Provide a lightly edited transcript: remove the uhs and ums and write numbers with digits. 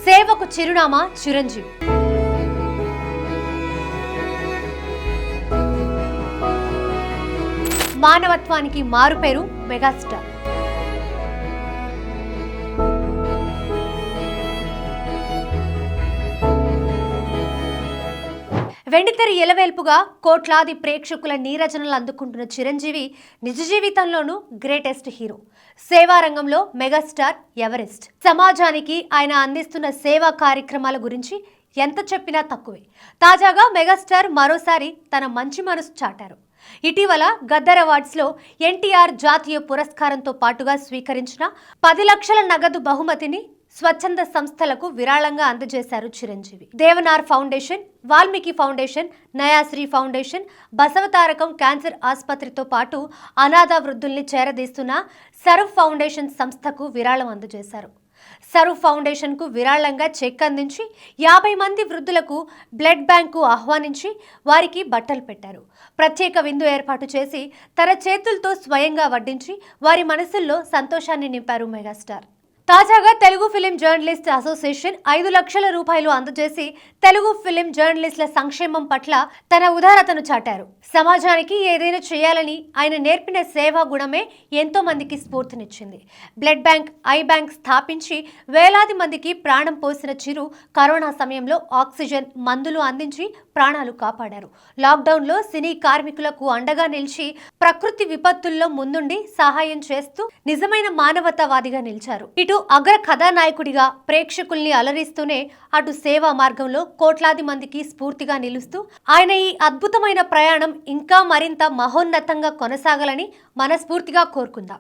సేవకు చిరునామా చిరంజీవి. మానవత్వానికి మారుపేరు మెగాస్టార్. వెండితెర ఎలవేల్పుగా కోట్లాది ప్రేక్షకుల నీరజనలు అందుకుంటున్న చిరంజీవి నిజ జీవితంలోనూ గ్రేటెస్ట్ హీరో. సేవా రంగంలో మెగాస్టార్ ఎవరెస్ట్. సమాజానికి ఆయన అందిస్తున్న సేవా కార్యక్రమాల గురించి ఎంత చెప్పినా తక్కువే. తాజాగా మెగాస్టార్ మరోసారి తన మంచి మనసు చాటారు. ఇటీవల గద్దర్ అవార్డ్స్లో ఎన్టీఆర్ జాతీయ పురస్కారంతో పాటుగా స్వీకరించిన 10 లక్షల నగదు బహుమతిని స్వచ్ఛంద సంస్థలకు విరాళంగా అందజేశారు Chiranjeevi. Devnar foundation, Valmiki foundation, Nayashri foundation, Basavatarakam cancer ఆసుపత్రితో పాటు అనాథ వృద్ధుల్ని చేరదీస్తున్న సరఫ్ ఫౌండేషన్ సంస్థకు విరాళం అందజేశారు. సరఫ్ ఫౌండేషన్కు విరాళంగా చెక్ అందించి 50 మంది వృద్ధులకు బ్లడ్ బ్యాంకు ఆహ్వానించి వారికి బట్టలు పెట్టారు. ప్రత్యేక విందు ఏర్పాటు చేసి తన చేతులతో స్వయంగా వడ్డించి వారి మనసుల్లో సంతోషాన్ని నింపారు మెగాస్టార్. తాజాగా తెలుగు ఫిలిం జర్నలిస్ట్ అసోసియేషన్ 5 లక్షల రూపాయలు అందజేసి తెలుగు ఫిలిం జర్నలిస్టుల సంక్షేమం పట్ల తన ఉదారతను చాటారు. సమాజానికి ఏదైనా చేయాలని ఆయన నేర్పిన సేవా గుణమే ఎంతో మందికి స్ఫూర్తినిచ్చింది. బ్లడ్ బ్యాంక్, ఐ బ్యాంక్ స్థాపించి వేలాది మందికి ప్రాణం పోసిన చిరు కరోనా సమయంలో ఆక్సిజన్, మందులు అందించి ప్రాణాలు కాపాడారు. లాక్డౌన్లో సినీ కార్మికులకు అండగా నిలిచి ప్రకృతి విపత్తుల్లో ముందుండి సహాయం చేస్తూ నిజమైన మానవతావాదిగా నిలిచారు. ఇటు అగ్ర కథానాయకుడిగా ప్రేక్షకుల్ని అలరిస్తూనే అటు సేవా మార్గంలో కోట్లాది మందికి స్ఫూర్తిగా నిలుస్తూ ఆయన ఈ అద్భుతమైన ప్రయాణం ఇంకా మరింత మహోన్నతంగా కొనసాగాలని మనస్ఫూర్తిగా కోరుకుందాం.